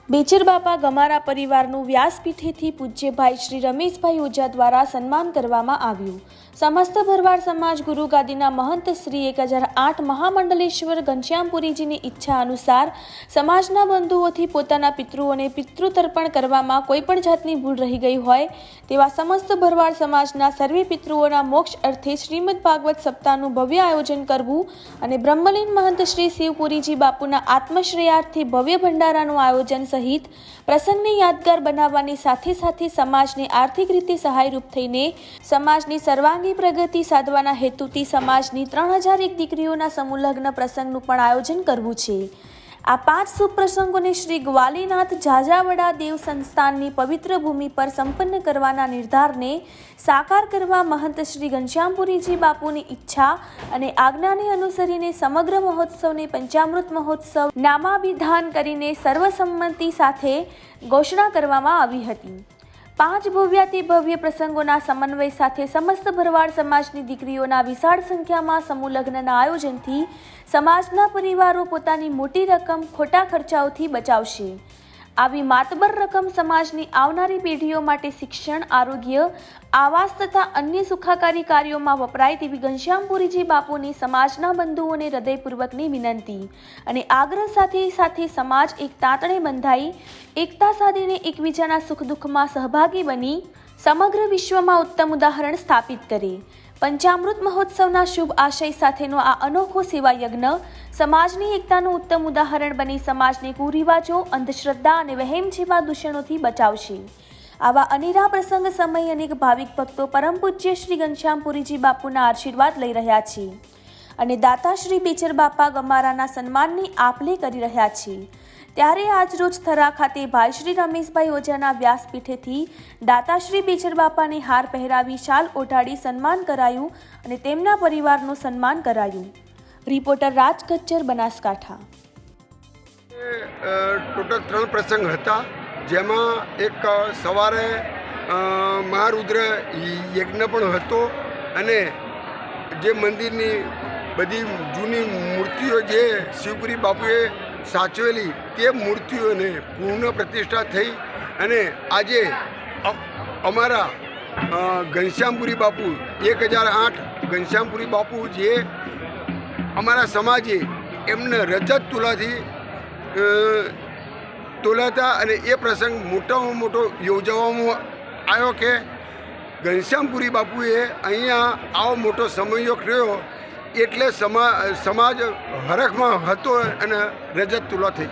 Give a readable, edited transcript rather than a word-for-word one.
બેચર બાપા ગમારા પરિવારનું વ્યાસપીઠેથી પૂજ્યભાઈ શ્રી રમેશભાઈ ઓઝા દ્વારા સન્માન કરવામાં આવ્યું। સમસ્ત ભરવાડ સમાજ ગુરુ ગાદીના મહંત શ્રી 1008 મહામંડલેશ્વર ઘનશ્યામપુરીજીની ઈચ્છા અનુસાર સમાજના બંધુઓથી પોતાના પિતૃઓને પિતૃતર્પણ કરવામાં કોઈપણ જાતની ભૂલ રહી ગઈ હોય તેવા સમસ્ત ભરવાડ સમાજના સર્વે પિતૃઓના મોક્ષ અર્થે શ્રીમદ ભાગવત સપ્તાહનું ભવ્ય આયોજન કરવું અને બ્રહ્મલીન મહંત શ્રી શિવપુરીજી બાપુના આત્મશ્રેયાર્થે ભવ્ય ભંડારાનું આયોજન સહિત પ્રસંગને યાદગાર બનાવવાની સાથે સાથે સમાજને આર્થિક રીતે સહાયરૂપ થઈને સમાજની સર્વાંગી પ્રગતિ સાધવાના હેતુથી સમાજની 3001 દીકરીઓના સમૂહ લગ્ન પ્રસંગનું પણ આયોજન કરવું છે। આ 5 શુભ પ્રસંગોને શ્રી ગ્વાલીનાથ ઝાઝાવડા દેવ સંસ્થાનની પવિત્ર ભૂમિ પર સંપન્ન કરવાના નિર્ધારને સાકાર કરવા મહંત શ્રી ઘનશ્યામપુરીજી બાપુની ઈચ્છા અને આજ્ઞાને અનુસરીને સમગ્ર મહોત્સવને પંચામૃત મહોત્સવ નામાભિધાન કરીને સર્વસંમતિ સાથે ઘોષણા કરવામાં આવી હતી। 5 ભવ્યાતિ ભવ્ય પ્રસંગોના સમન્વય સાથે સમસ્ત ભરવાડ સમાજની દીકરીઓના વિશાળ સંખ્યામાં સમૂહ લગ્નના આયોજનથી સમાજના પરિવારો પોતાની મોટી રકમ ખોટા ખર્ચાઓથી બચાવશે। આવી માતબર રકમ સમાજની આવનારી પેઢીઓ માટે શિક્ષણ, આરોગ્ય, આવાસ તથા અન્ય સુખાકારી કાર્યોમાં વપરાય તેવી ઘનશ્યામપુરીજી બાપુની સમાજના બંધુઓને હૃદયપૂર્વકની વિનંતી અને આગ્રહ સાથે સમાજ એક તાંતણે બંધાઈ એકતા સાધીને એકબીજાના સુખ દુઃખમાં સહભાગી બની સમગ્ર વિશ્વમાં ઉત્તમ ઉદાહરણ સ્થાપિત કરે। પંચામૃત મહોત્સવના શુભ આશય સાથેનો આ અનોખો સેવા યજ્ઞ સમાજની એકતાનું ઉત્તમ ઉદાહરણ બની સમાજને કુરિવાજો, અંધશ્રદ્ધા અને વહેમ જેવા દૂષણોથી બચાવશે। આવા અનેરા પ્રસંગ સમયે અનેક ભાવિક ભક્તો પરમ પૂજ્ય શ્રી ઘનશ્યામપુરીજી બાપુના આશીર્વાદ લઈ રહ્યા છે અને દાતા શ્રી બેચર બાપા ગમારાના સન્માનની આપ-લે કરી રહ્યા છે। ત્યારે આજરોજ થરા ખાતે ભાઈ શ્રી રમેશભાઈ ઓઝાના વ્યાસપીઠેથી દાતાશ્રી બેચર બાપાને હાર પહેરાવી શાલ ઓઢાડી સન્માન કરાયું અને તેમના પરિવારનું સન્માન કરાયું। રિપોર્ટર રાજ કચ્ચર, બનાસકાંઠા। ટોટલ 3 પ્રસંગ હતા, જેમાં એક સવારે મહારુદ્ર યજ્ઞ પણ હતો અને જે મંદિરની બધી જૂની મૂર્તિઓ જે શિવપુરી બાપુએ સાચવેલી તે મૂર્તિઓને પૂર્ણ પ્રતિષ્ઠા થઈ અને આજે અમારા ઘનશ્યામપુરી બાપુ 1008 ઘનશ્યામપુરી બાપુ જે અમારા સમાજે એમને રજત તુલાથી તોલાતા અને એ પ્રસંગ મોટામાં મોટો યોજવામાં આવ્યો કે ઘનશ્યામપુરી બાપુએ અહીંયા આવો મોટો સમયો કર્યો એટલે સમાજ હરખમાં હતો અને રજત તુલા થઈ।